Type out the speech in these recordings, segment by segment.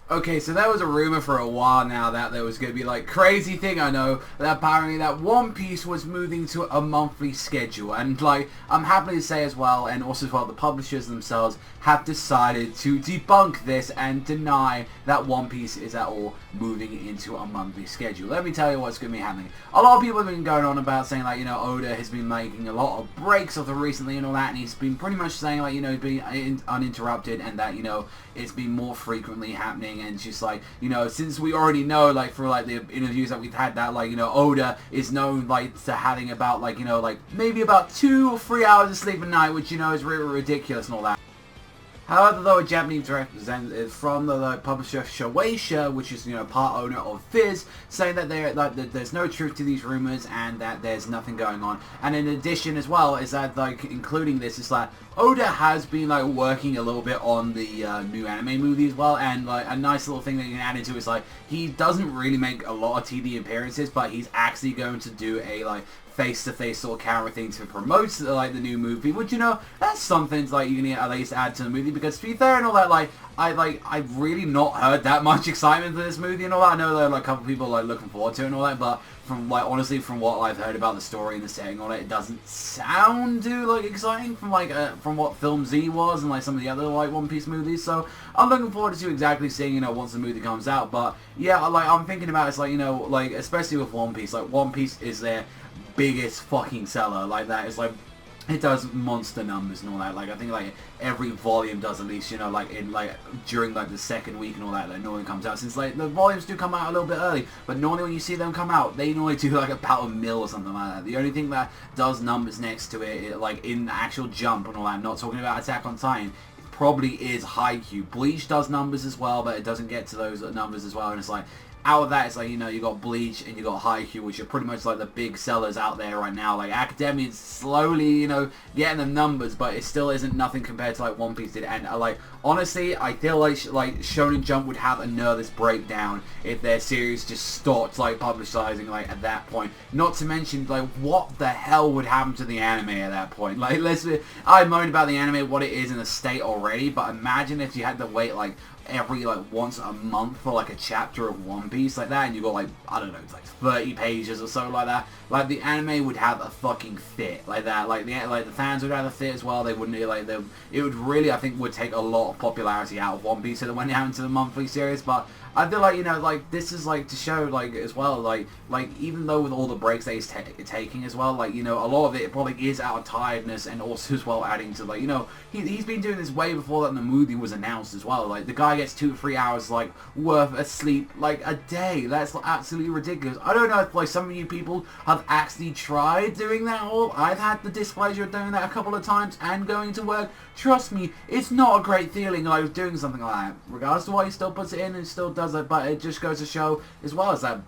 Okay, so there was a rumor for a while now that there was going to be like crazy thing, I know, that apparently that One Piece was moving to a monthly schedule, and like I'm happy to say as well, and also as well the publishers themselves have decided to debunk this and deny that One Piece is at all moving into a monthly schedule. Let me tell you what's going to be happening. A lot of people have been going on about saying like, you know, Oda has been making a lot of breaks of it recently and all that, and he's been pretty much saying like, you know, being uninterrupted, and that, you know, it's been more frequently happening. And just like, you know, since we already know like through like the interviews that we've had that like, you know, Oda is known like to having about like, you know, like maybe about 2 or 3 hours of sleep a night, which, you know, is really ridiculous and all that. However, though, a Japanese representative from the publisher Shueisha, which is, you know, part owner of Fizz, saying that there's no truth to these rumors and that there's nothing going on. And in addition, as well, is that like including this is like Oda has been like working a little bit on the new anime movie as well, and like a nice little thing that you can add into is like he doesn't really make a lot of TV appearances, but he's actually going to do a like face-to-face sort of camera thing to promote like the new movie, which, you know, that's something like you can at least add to the movie, because to be fair and all that, like I've really not heard that much excitement for this movie and all that. I know there are like a couple of people like looking forward to it and all that, but from like honestly from what I've heard about the story and the setting and all that, it doesn't sound too like exciting from like from what Film Z was and like some of the other like One Piece movies. So I'm looking forward to exactly seeing, you know, once the movie comes out. But yeah, like I'm thinking about it's like, you know, like especially with One Piece, like One Piece is their biggest fucking seller, like that. It's like it does monster numbers and all that. Like I think like every volume does at least, you know, like in like during like the second week and all that, like normally comes out. Since like the volumes do come out a little bit early, but normally when you see them come out, they normally do like about a mil or something like that. The only thing that does numbers next to it like in the actual Jump and all that, I'm not talking about Attack on Titan, probably is Haikyu. Bleach does numbers as well, but it doesn't get to those numbers as well. And it's like out of that, it's like, you know, you got Bleach and you got Haikyu, which are pretty much like the big sellers out there right now. Like Academia is slowly, you know, getting the numbers, but it still isn't nothing compared to like One Piece did. And like honestly, I feel like Shonen Jump would have a nervous breakdown if their series just stopped like publicizing like at that point. Not to mention like what the hell would happen to the anime at that point. Like I moaned about the anime what it is in a state already, but imagine if you had to wait like every like once a month for like a chapter of One Piece like that, and you got like, I don't know, it's like 30 pages or so like that. Like the anime would have a fucking fit like that. Like the fans would have a fit as well. They wouldn't like them. It would really, I think, would take a lot of popularity out of One Piece if it went down to the monthly series. But I feel like, you know, like this is like to show like as well, like even though with all the breaks that he's taking as well, like, you know, a lot of it probably is out of tiredness, and also as well adding to like, you know, he's been doing this way before that the movie was announced as well. Like the guy gets 2 or 3 hours like worth of sleep like a day. That's absolutely ridiculous. I don't know if like some of you people have actually tried doing that all. I've had the displeasure of doing that a couple of times and going to work. Trust me, it's not a great feeling like doing something like that. Regardless of why he still puts it in and still does it, but it just goes to show as well as that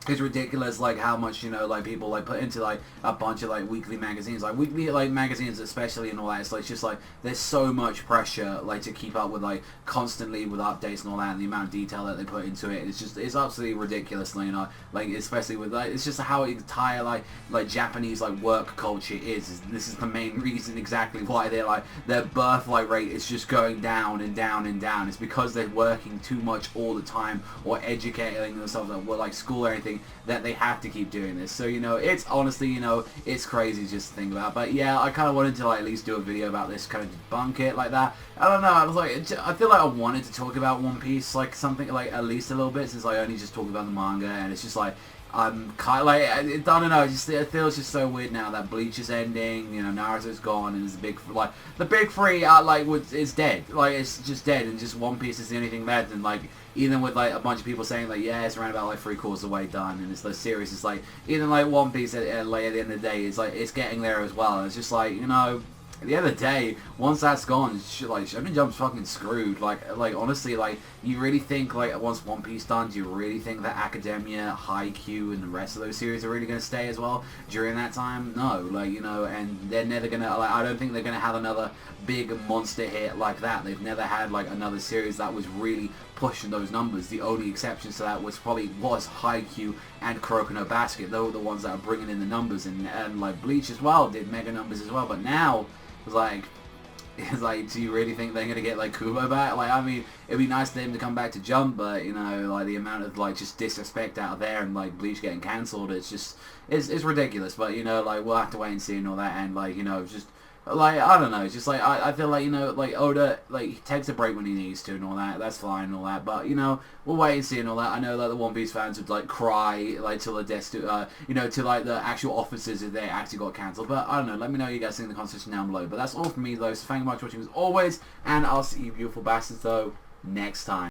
it's ridiculous like how much, you know, like people like put into like a bunch of like weekly magazines, like weekly like magazines especially and all that. It's like just like there's so much pressure like to keep up with like constantly with updates and all that, and the amount of detail that they put into it. It's absolutely ridiculous, you know, like especially with like it's just how entire like Japanese like work culture is. This is the main reason exactly why they're like their birth like rate is just going down and down and down. It's because they're working too much all the time or educating themselves at like school or anything, that they have to keep doing this. So, you know, it's honestly, you know, it's crazy just to think about. But yeah, I kind of wanted to like at least do a video about this, kind of debunk it like that. I don't know, I was like, I feel like I wanted to talk about One Piece like something like at least a little bit, since I only just talk about the manga, and it's just like I'm kind of like, I don't know, it feels just so weird now that Bleach is ending, you know, Naruto's gone, and the big three are like, is dead, like it's just dead, and just One Piece is the only thing left. And like even with like a bunch of people saying like, yeah, it's around about like 3/4 of the way done, and it's the series is like, even like One Piece like at the end of the day, it's like it's getting there as well. And it's just like, you know, at the end of the day, once that's gone, like Shonen Jump's fucking screwed. Like honestly, like you really think like once One Piece done, do you really think that Academia, Haikyu, and the rest of those series are really gonna stay as well during that time? No, like, you know, and they're never gonna like, I don't think they're gonna have another big monster hit like that. They've never had like another series that was really pushing those numbers. The only exceptions to that was Haikyu and Kuroko Basket. They were the ones that are bringing in the numbers, and like Bleach as well did mega numbers as well. But now, like, It's like, do you really think they're gonna get like Kubo back? Like, I mean, it'd be nice for him to come back to Jump, but you know, like the amount of like just disrespect out there and like Bleach getting cancelled, it's just it's ridiculous. But you know, like we'll have to wait and see and all that, and like you know, just like I don't know, it's just like I feel like you know, like Oda like he takes a break when he needs to and all that. That's fine and all that, but you know, we'll wait and see and all that. I know that the One Piece fans would like cry like till the death to you know, to like the actual officers if they actually got cancelled. But I don't know. Let me know what you guys think in the comments section down below. But that's all from me though. So thank you much for watching as always, and I'll see you beautiful bastards though next time.